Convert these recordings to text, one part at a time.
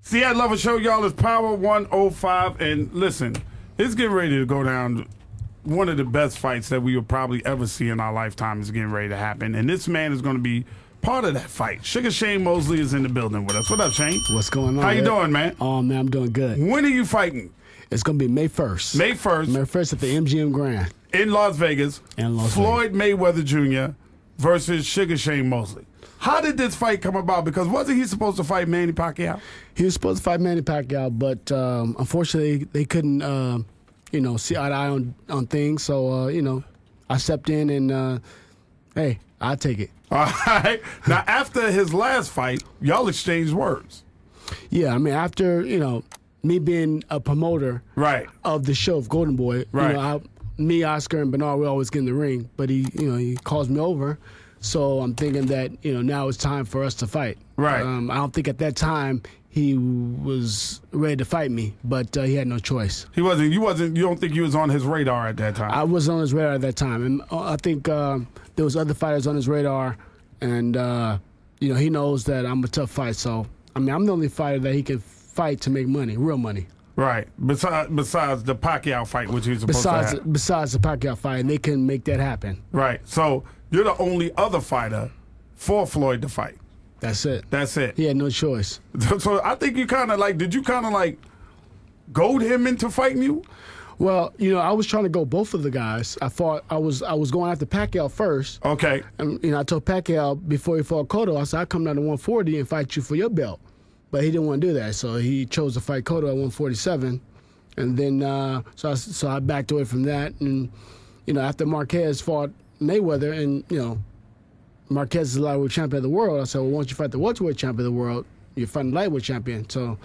It's the Ed Lover Show, y'all. It's Power 105. And listen, it's getting ready to go down. One of the best fights that we will probably ever see in our lifetime is getting ready to happen. And this man is going to be part of that fight. Sugar Shane Mosley is in the building with us. What up, Shane? What's going on? How you doing, man? Oh, man, I'm doing good. When are you fighting? It's going to be May 1st. May 1st. May 1st at the MGM Grand. In Las Vegas. Floyd Mayweather Jr. versus Sugar Shane Mosley. How did this fight come about? Because wasn't he supposed to fight Manny Pacquiao? He was supposed to fight Manny Pacquiao, but unfortunately they couldn't, see eye to eye on things. So, I stepped in and, hey, I'll take it. All right. Now, after his last fight, y'all exchanged words. Yeah, I mean, after, me being a promoter of the show of Golden Boy, me, Oscar, and Bernard, we always get in the ring, but he calls me over. So I'm thinking that, now it's time for us to fight. Right. I don't think at that time he was ready to fight me, but he had no choice. He wasn't. You don't think you was on his radar at that time? I was on his radar at that time, and I think there was other fighters on his radar, and he knows that I'm a tough fight. So I mean, I'm the only fighter that he can fight to make money, real money. Right. Besides the Pacquiao fight, which he was supposed to have. Besides the Pacquiao fight, and they couldn't make that happen. Right. So you're the only other fighter for Floyd to fight. That's it. That's it. He had no choice. So I think you kind of did you kind of goad him into fighting you? Well, I was trying to go both of the guys. I thought I was going after Pacquiao first. Okay. And I told Pacquiao before he fought Cotto, I said, I'll come down to 140 and fight you for your belt. But he didn't want to do that, so he chose to fight Cotto at 147. And then so I backed away from that. And after Marquez fought Mayweather, and Marquez is the lightweight champion of the world, I said, well, once you fight the welterweight champion of the world, you're fighting the lightweight champion. So,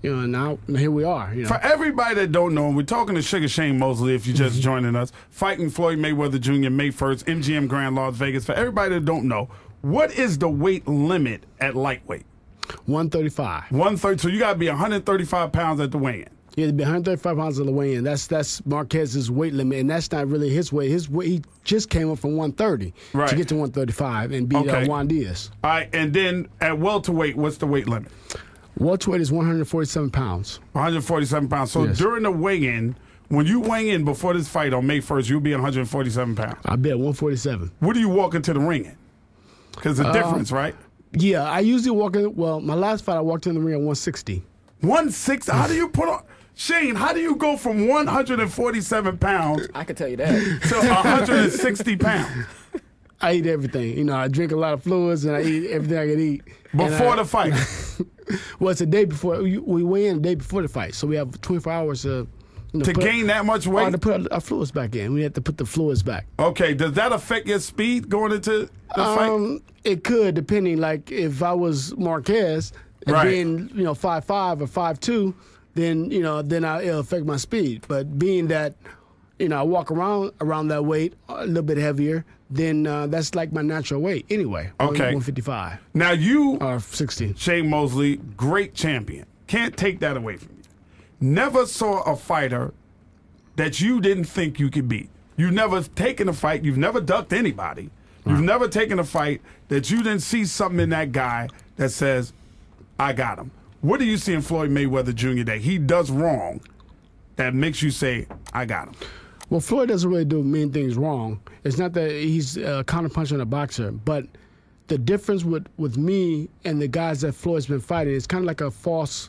now here we are. For everybody that don't know, we're talking to Sugar Shane Mosley, if you're just joining us, fighting Floyd Mayweather Jr. May 1st, MGM Grand, Las Vegas. For everybody that don't know, what is the weight limit at lightweight? 135. 130. So you got to be 135 pounds at the weigh-in. Yeah, to be 135 pounds at the weigh-in. That's Marquez's weight limit, and that's not really his weight. He just came up from 130 to get to 135 and beat Juan Diaz. All right, and then at welterweight, what's the weight limit? Welterweight is 147 pounds. 147 pounds. So during the weigh-in, when you weigh in before this fight on May 1st, you'll be 147 pounds. I'll be at 147. What do you walk into the ring in? Because the difference, right? Yeah, I usually walk in. Well, my last fight, I walked in the ring at 160. 160? How do you put on? Shane, how do you go from 147 pounds? I can tell you that. To 160 pounds? I eat everything. I drink a lot of fluids, and I eat everything I can eat. Before the fight? Well, it's a day before. We weigh in the day before the fight, so we have 24 hours to gain that much weight? To put our fluids back in. We have to put the fluids back. Okay. Does that affect your speed going into the fight? It could, depending. Like if I was Marquez, being 5'5" or 5'2", then it'll affect my speed. But being that I walk around that weight a little bit heavier, then that's like my natural weight anyway. Okay. 155. Now you are 60. Shane Mosley, great champion. Can't take that away from you. Never saw a fighter that you didn't think you could beat. You've never taken a fight. You've never ducked anybody. You've never taken a fight that you didn't see something in that guy that says, I got him. What do you see in Floyd Mayweather Jr. that he does wrong that makes you say, I got him? Well, Floyd doesn't really do many things wrong. It's not that he's a counterpuncher and a boxer, but the difference with me and the guys that Floyd's been fighting is kind of like a false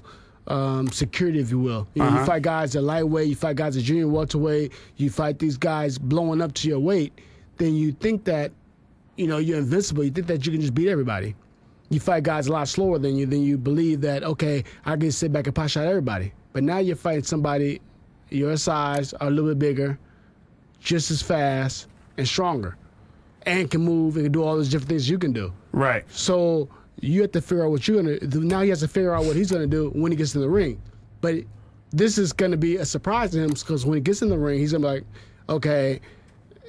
security, if you will. You fight guys at lightweight, you fight guys at junior welterweight, you fight these guys blowing up to your weight, then you think that you're invincible. You think that you can just beat everybody. You fight guys a lot slower than you. Then you believe that, okay, I can sit back and pot shot everybody. But now you're fighting somebody your size, or a little bit bigger, just as fast and stronger, and can move and can do all those different things you can do. Right. So you have to figure out what you're going to do. Now he has to figure out what he's going to do when he gets in the ring. But this is going to be a surprise to him because when he gets in the ring, he's going to be like, okay,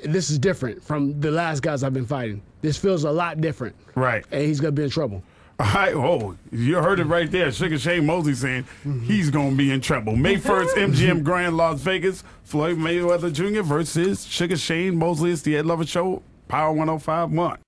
this is different from the last guys I've been fighting. This feels a lot different. Right. And he's going to be in trouble. All right. Oh, you heard it right there. Sugar Shane Mosley saying he's going to be in trouble. May 1st, MGM Grand, Las Vegas. Floyd Mayweather Jr. versus Sugar Shane Mosley. It's the Ed Lover Show, Power 105.1.